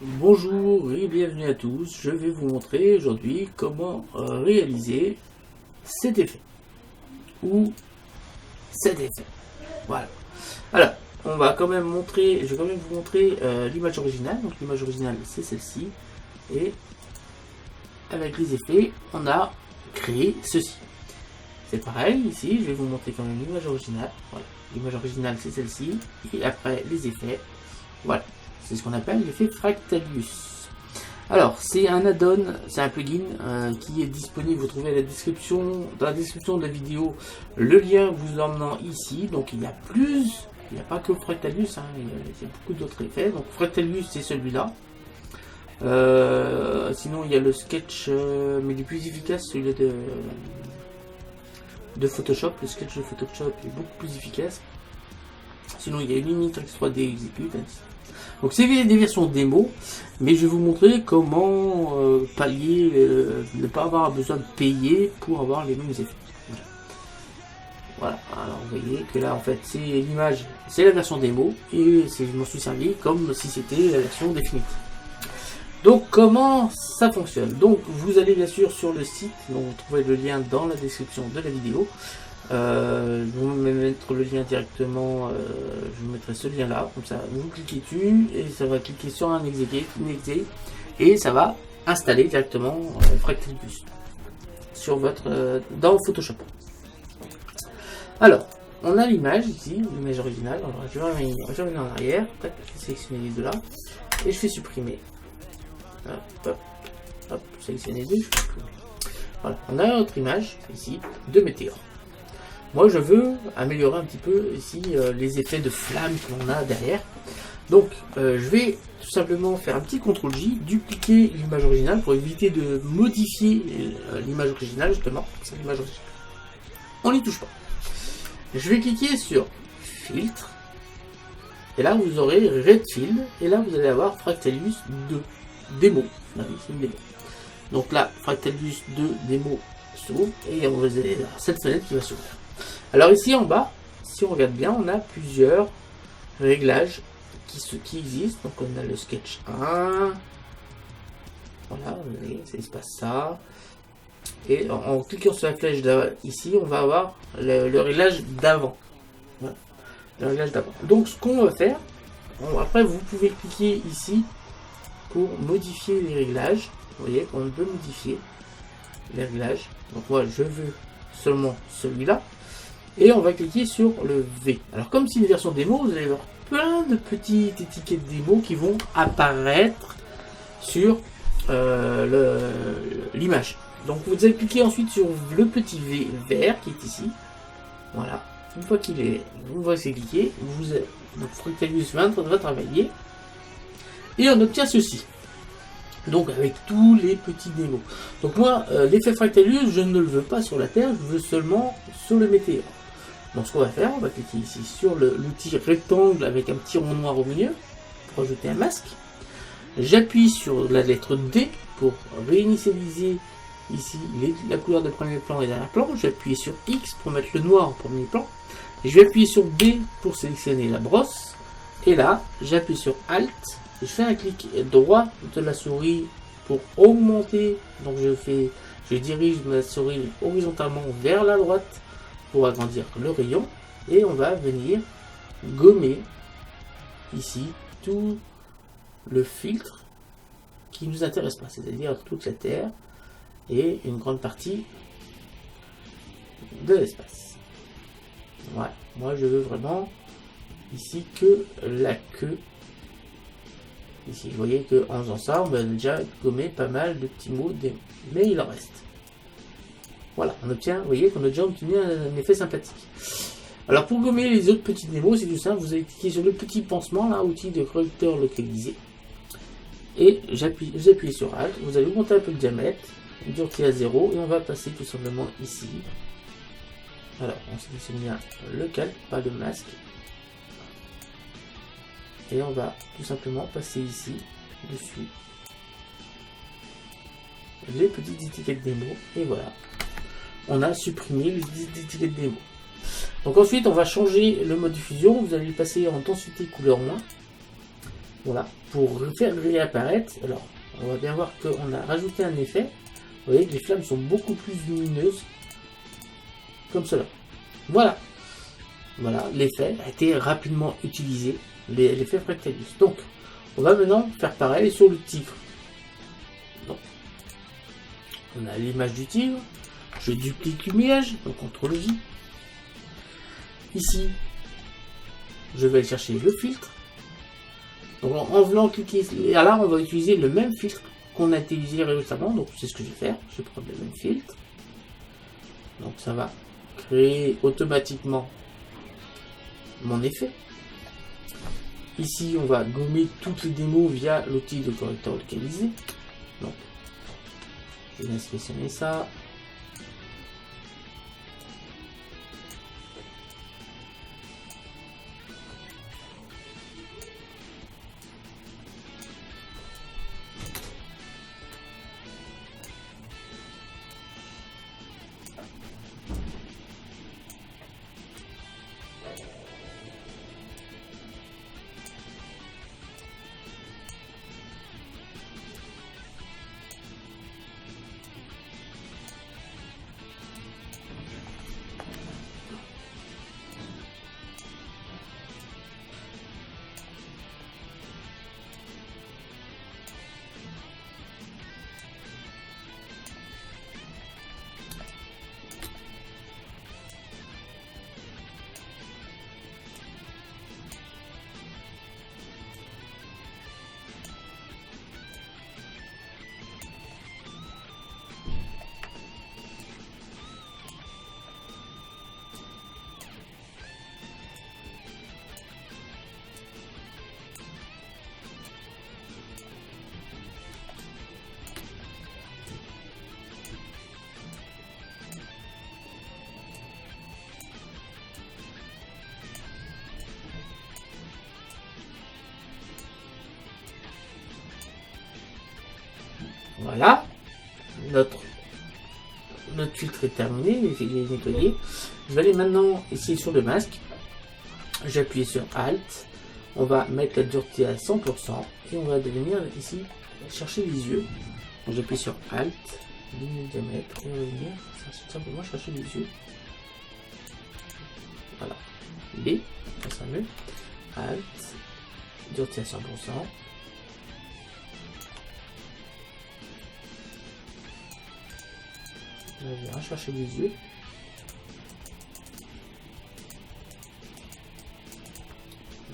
Bonjour et bienvenue à tous, je vais vous montrer aujourd'hui comment réaliser cet effet ou cet effet. Voilà. Alors, on va quand même montrer, je vais quand même vous montrer l'image originale. Donc l'image originale c'est celle-ci et avec les effets on a créé ceci. C'est pareil ici, je vais vous montrer quand même l'image originale. Voilà. L'image originale c'est celle-ci et après les effets. Voilà. C'est ce qu'on appelle l'effet Fractalius. Alors, c'est un add-on, c'est un plugin qui est disponible. Vous trouvez dans la description de la vidéo le lien vous emmenant ici. Donc, il y a pas que Fractalius, hein, il y a beaucoup d'autres effets. Donc, Fractalius, c'est celui-là. Sinon, il y a le sketch, mais il est plus efficace, celui de Photoshop. Le sketch de Photoshop est beaucoup plus efficace. Sinon, il y a Unitrix 3D Execute. Donc c'est des versions démo, mais je vais vous montrer comment pallier, ne pas avoir besoin de payer pour avoir les mêmes effets. Voilà, alors vous voyez que là en fait c'est l'image, c'est la version démo, et je m'en suis servi comme si c'était la version définitive. Donc comment ça fonctionne? Donc vous allez bien sûr sur le site, donc vous trouvez le lien dans la description de la vidéo. Je vais mettre le lien directement, je vous mettrai ce lien là, comme ça vous cliquez dessus et ça va cliquer sur un exe et ça va installer directement Fractalius sur votre dans Photoshop. Alors on a l'image ici, l'image originale. Alors je vais revenir en arrière, je vais sélectionner les deux là et je fais supprimer. Hop, hop, sélectionner les deux, je fais supprimer. Voilà, on a notre image ici de météore. Moi je veux améliorer un petit peu ici les effets de flamme qu'on a derrière. Donc je vais tout simplement faire un petit CTRL-J, dupliquer l'image originale pour éviter de modifier l'image originale justement. C'est l'image originale. On n'y touche pas. Je vais cliquer sur filtre. Et là vous aurez Redfield. Et là vous allez avoir Fractalius 2 démo. Ah oui, c'est une démo. Donc là Fractalius 2 démo s'ouvre et on va aller dans cette fenêtre qui va s'ouvrir. Alors ici en bas, si on regarde bien, on a plusieurs réglages qui existent. Donc on a le sketch 1. Voilà, vous voyez, ça se passe ça. Et en cliquant sur la flèche ici, on va avoir le réglage d'avant. Voilà, le réglage d'avant. Donc ce qu'on va faire, après vous pouvez cliquer ici pour modifier les réglages. Vous voyez qu'on peut modifier les réglages. Donc moi je veux seulement celui-là. Et on va cliquer sur le V. Alors comme c'est une version démo, vous allez avoir plein de petites étiquettes démo qui vont apparaître sur l'image. Donc vous allez cliquer ensuite sur le petit V vert qui est ici. Voilà. Une fois qu'il est, vous voyez cliqué, donc Fractalius va travailler. Et on obtient ceci. Donc avec tous les petits démos. Donc moi, l'effet Fractalius, je ne le veux pas sur la Terre, je veux seulement sur le météore. Donc ce qu'on va faire, on va cliquer ici sur l'outil rectangle avec un petit rond noir au milieu pour ajouter un masque. J'appuie sur la lettre D pour réinitialiser ici la couleur de premier plan et dernier plan. J'appuie sur X pour mettre le noir en premier plan. Et je vais appuyer sur B pour sélectionner la brosse. Et là, j'appuie sur Alt. Je fais un clic droit de la souris pour augmenter. Donc je dirige ma souris horizontalement vers la droite pour agrandir le rayon. Et on va venir gommer ici tout le filtre qui ne nous intéresse pas, c'est-à-dire toute la Terre et une grande partie de l'espace. Voilà, moi je veux vraiment ici que la queue. Ici, vous voyez qu'en faisant ça, on va déjà gommer pas mal de petits mots, mais il en reste. Voilà, on obtient, vous voyez qu'on a déjà obtenu un effet sympathique. Alors pour gommer les autres petits démos, c'est tout simple, vous allez cliquer sur le petit pansement, là, outil de correcteur localisé. Et vous appuyez sur Alt, vous allez augmenter un peu le diamètre, dureté à 0, et on va passer tout simplement ici. Alors, on sélectionne bien le calque, pas le masque. Et on va tout simplement passer ici, dessus, les petites étiquettes démo, et voilà. On a supprimé les étiquettes démo. Donc ensuite, on va changer le mode diffusion. Vous allez le passer en densité couleur moins. Voilà, pour faire réapparaître. Alors, on va bien voir qu'on a rajouté un effet. Vous voyez que les flammes sont beaucoup plus lumineuses, comme cela. Voilà. Voilà, l'effet a été rapidement utilisé, l'effet Fractalius. Donc, on va maintenant faire pareil sur le tigre. Donc, on a l'image du tigre. Je duplique l'image, donc CTRL J. Ici, je vais aller chercher le filtre. Donc en venant cliquer là, on va utiliser le même filtre qu'on a utilisé récemment. Donc c'est ce que je vais faire. Je vais prendre le même filtre. Donc ça va créer automatiquement mon effet. Ici, on va gommer toutes les démos via l'outil de correcteur localisé. Donc, je vais sélectionner ça. Voilà, notre filtre est terminé, il est nettoyé. Je vais aller maintenant ici sur le masque. J'appuie sur Alt. On va mettre la dureté à 100% et on va venir ici chercher les yeux. J'appuie sur Alt, ligne de diamètre et on va venir simplement chercher les yeux. Voilà, B, ça sera mieux. Alt, dureté à 100%. Je vais chercher les yeux.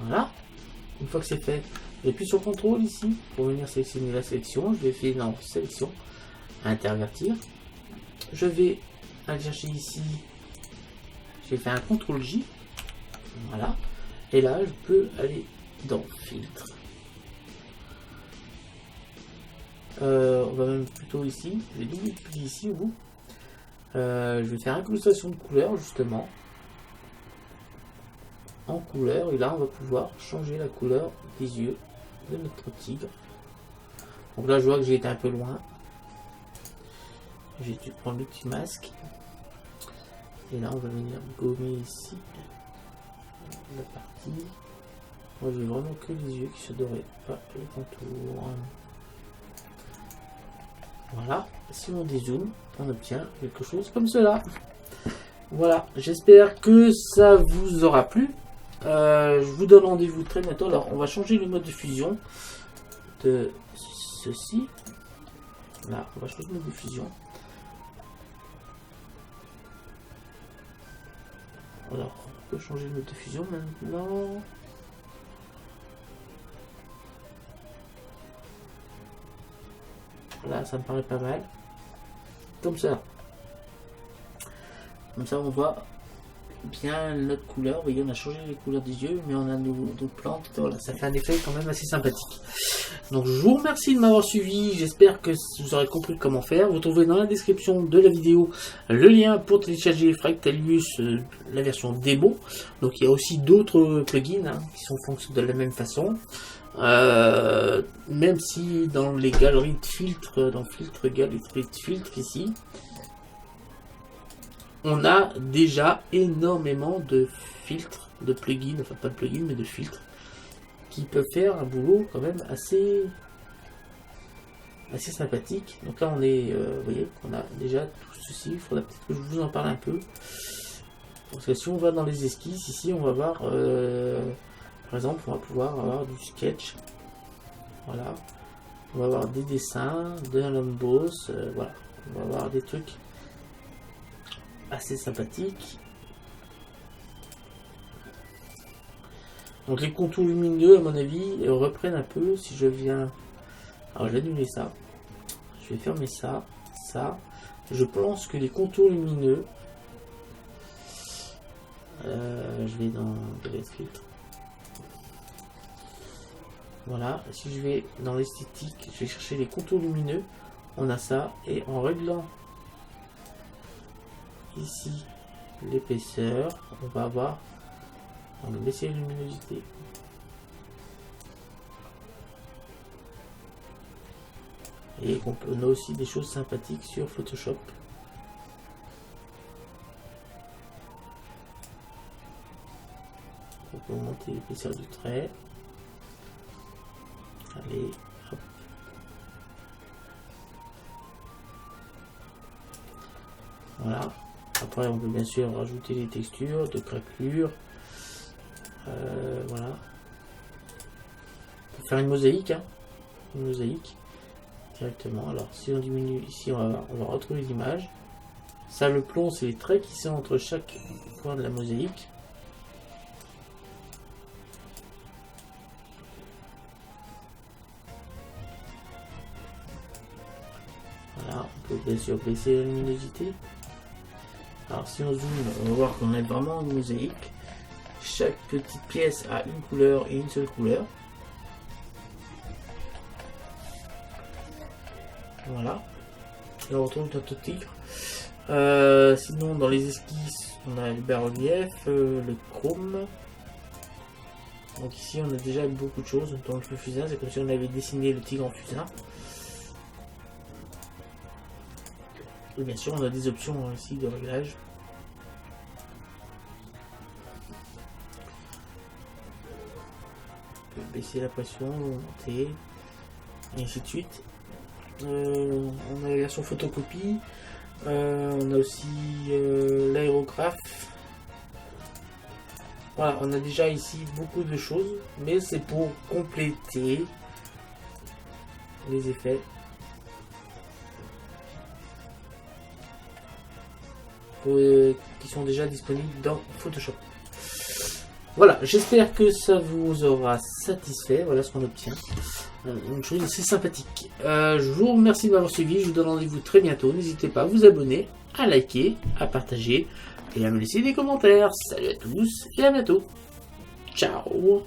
Voilà. Une fois que c'est fait, j'appuie sur CTRL ici pour venir sélectionner la sélection. Je vais faire dans sélection, intervertir. Je vais aller chercher ici. Je vais faire un CTRL J. Voilà. Et là, je peux aller dans filtre. On va même plutôt ici. Je vais double-cliquer ici au bout. Je vais faire incrustation de couleur justement en couleur et là on va pouvoir changer la couleur des yeux de notre tigre. Donc là je vois que j'ai été un peu loin, j'ai dû prendre le petit masque et là on va venir gommer ici la partie. Moi j'ai vraiment que les yeux qui se doraient, pas les contours. Voilà, si on dézoome, on obtient quelque chose comme cela. Voilà, j'espère que ça vous aura plu. Je vous donne rendez-vous très bientôt. Alors, on va changer le mode de fusion de ceci. Là, on va changer le mode de fusion. Alors, on peut changer le mode de fusion maintenant. Là, ça me paraît pas mal. Comme ça. Comme ça, on voit bien notre couleur. Vous voyez, on a changé les couleurs des yeux, mais on a nos plantes. Voilà, ça fait un effet quand même assez sympathique. Donc, je vous remercie de m'avoir suivi. J'espère que vous aurez compris comment faire. Vous trouverez dans la description de la vidéo le lien pour télécharger Fractalius, la version démo. Donc, il y a aussi d'autres plugins qui fonctionnent de la même façon. Même si dans les galeries de filtres, dans filtre galerie de filtres ici, on a déjà énormément de filtres, de plugins, enfin pas de plugins mais de filtres qui peuvent faire un boulot quand même assez sympathique. Donc là on est, vous voyez, on a déjà tout ceci. Il faudra peut-être que je vous en parle un peu. Parce que si on va dans les esquisses, ici on va voir, par exemple, on va pouvoir avoir du sketch. Voilà. On va avoir des dessins, de l'emboss, voilà. On va avoir des trucs assez sympathiques. Donc les contours lumineux, à mon avis, reprennent un peu. Si je viens... Alors j'ai annulé ça. Je vais fermer ça. Ça. Je pense que les contours lumineux... je vais dans Delete Filtre. Voilà. Si je vais dans l'esthétique, je vais chercher les contours lumineux. On a ça. Et en réglant ici l'épaisseur, on va avoir... On va baisser la luminosité. Et on a aussi des choses sympathiques sur Photoshop. On peut monter l'épaisseur du trait. Allez, hop. Voilà. Après, on peut bien sûr rajouter des textures de craquelure. Voilà. Pour faire une mosaïque, hein. Une mosaïque directement. Alors, si on diminue ici, on va retrouver l'image. Ça, le plomb, c'est les traits qui sont entre chaque point de la mosaïque. Voilà, on peut bien sûr baisser la luminosité. Alors, si on zoome, on va voir qu'on a vraiment une mosaïque. Chaque petite pièce a une couleur et une seule couleur. Voilà. Et on retrouve notre tigre. Sinon, dans les esquisses, on a le bas-relief, le chrome. Donc ici, on a déjà beaucoup de choses. Dans le fusain, c'est comme si on avait dessiné le tigre en fusain. Et bien sûr, on a des options ici de réglage. Baisser la pression, monter, et ainsi de suite. On a la version photocopie, on a aussi l'aérographe. Voilà, on a déjà ici beaucoup de choses, mais c'est pour compléter les effets. Qui sont déjà disponibles dans Photoshop. Voilà, j'espère que ça vous aura satisfait. Voilà ce qu'on obtient. Une chose assez sympathique. Je vous remercie de m'avoir suivi. Je vous donne rendez-vous très bientôt. N'hésitez pas à vous abonner, à liker, à partager et à me laisser des commentaires. Salut à tous et à bientôt. Ciao.